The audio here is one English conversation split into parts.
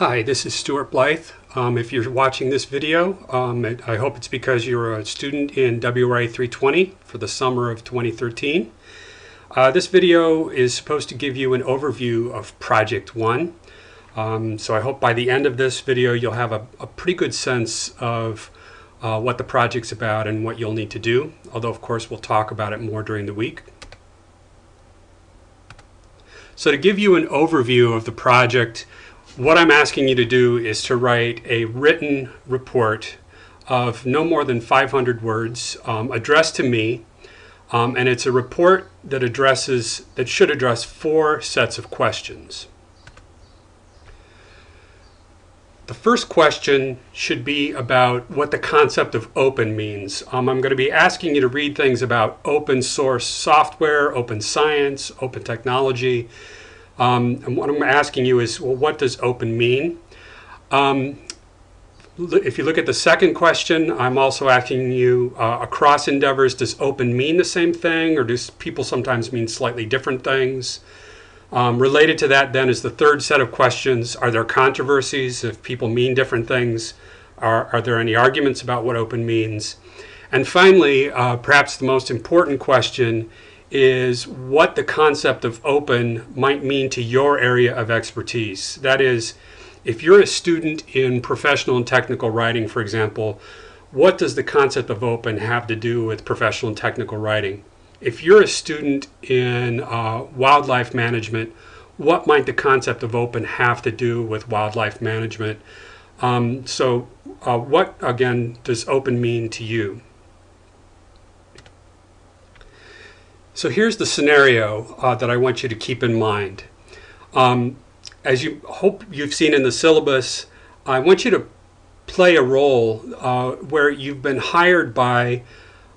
Hi, this is Stuart Blythe. If you're watching this video, I hope it's because you're a student in WRA 320 for the summer of 2013. This video is supposed to give you an overview of Project 1. So I hope by the end of this video you'll have a pretty good sense of what the project's about and what you'll need to do, although of course we'll talk about it more during the week. So to give you an overview of the project, what I'm asking you to do is to write a written report of no more than 500 words addressed to me, and it's a report that should address 4 sets of questions. The first question should be about what the concept of open means. I'm going to be asking you to read things about open source software, open science, open technology. And what I'm asking you is, well, what does open mean? If you look at the second question, I'm also asking you, across endeavors, does open mean the same thing, or do people sometimes mean slightly different things? Related to that then is the third set of questions. Are there controversies if people mean different things? Are there any arguments about what open means? And finally, perhaps the most important question is what the concept of open might mean to your area of expertise. That is, if you're a student in professional and technical writing, for example, what does the concept of open have to do with professional and technical writing? If you're a student in wildlife management, what might the concept of open have to do with wildlife management? What, again, does open mean to you? So here's the scenario that I want you to keep in mind. As you hope you've seen in the syllabus, I want you to play a role where you've been hired by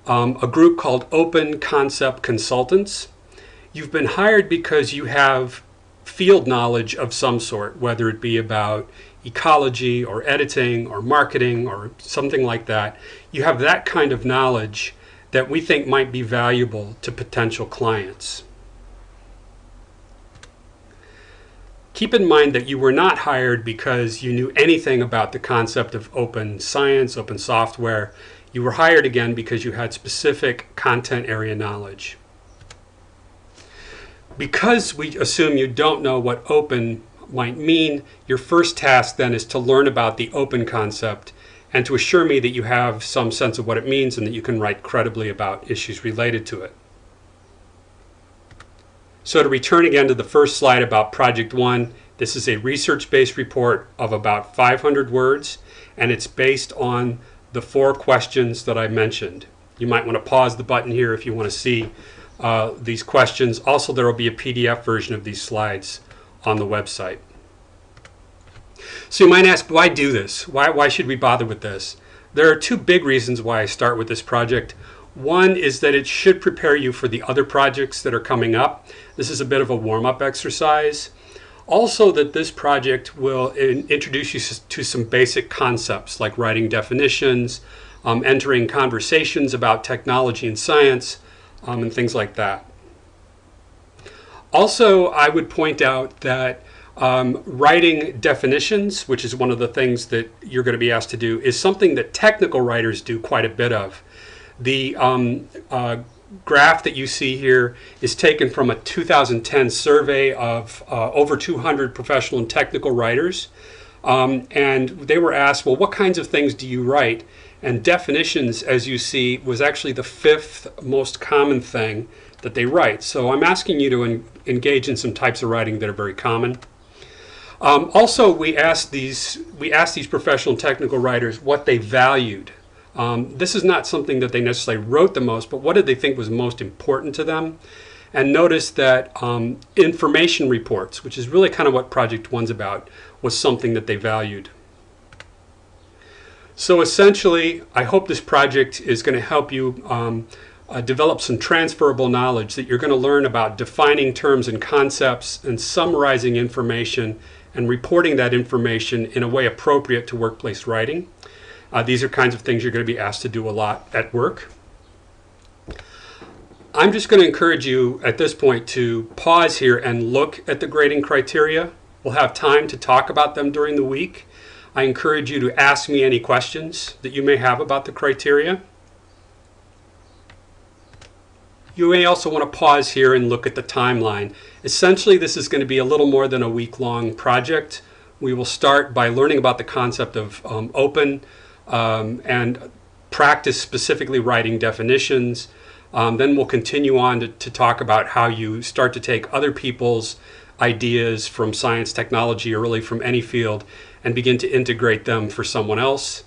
a group called Open Concept Consultants. You've been hired because you have field knowledge of some sort, whether it be about ecology or editing or marketing or something like that. You have that kind of knowledge that we think might be valuable to potential clients. Keep in mind that you were not hired because you knew anything about the concept of open science, open software. You were hired again because you had specific content area knowledge. Because we assume you don't know what open might mean, your first task then is to learn about the open concept and to assure me that you have some sense of what it means and that you can write credibly about issues related to it. So to return again to the first slide about Project 1, this is a research-based report of about 500 words, and it's based on the 4 questions that I mentioned. You might want to pause the button here if you want to see these questions. Also, there will be a PDF version of these slides on the website. So you might ask, why do this? Why should we bother with this? There are 2 big reasons why I start with this project. One is that it should prepare you for the other projects that are coming up. This is a bit of a warm-up exercise. Also, that this project will introduce you to some basic concepts like writing definitions, entering conversations about technology and science, and things like that. Also, I would point out that writing definitions, which is one of the things that you're going to be asked to do, is something that technical writers do quite a bit of. The graph that you see here is taken from a 2010 survey of over 200 professional and technical writers. And they were asked, well, what kinds of things do you write? And definitions, as you see, was actually the 5th most common thing that they write. So I'm asking you to engage in some types of writing that are very common. Also, we asked these professional and technical writers what they valued. This is not something that they necessarily wrote the most, but what did they think was most important to them? And notice that information reports, which is really kind of what Project 1's about, was something that they valued. So essentially, I hope this project is going to help you develop some transferable knowledge that you're going to learn about defining terms and concepts and summarizing information and reporting that information in a way appropriate to workplace writing. These are kinds of things you're going to be asked to do a lot at work. I'm just going to encourage you at this point to pause here and look at the grading criteria. We'll have time to talk about them during the week. I encourage you to ask me any questions that you may have about the criteria. You may also want to pause here and look at the timeline. Essentially, this is going to be a little more than a week-long project. We will start by learning about the concept of open and practice specifically writing definitions. Then we'll continue on to talk about how you start to take other people's ideas from science, technology, or really from any field and begin to integrate them for someone else.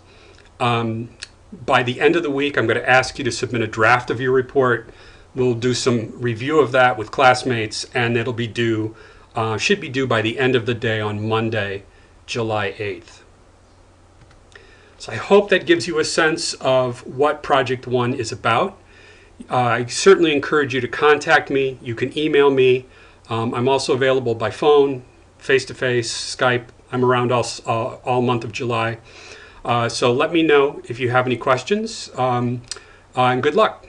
By the end of the week, I'm going to ask you to submit a draft of your report. We'll do some review of that with classmates, and it'll be due, should be due by the end of the day on Monday, July 8th. So I hope that gives you a sense of what Project One is about. I certainly encourage you to contact me. You can email me. I'm also available by phone, face-to-face, Skype. I'm around all month of July. So let me know if you have any questions, and good luck.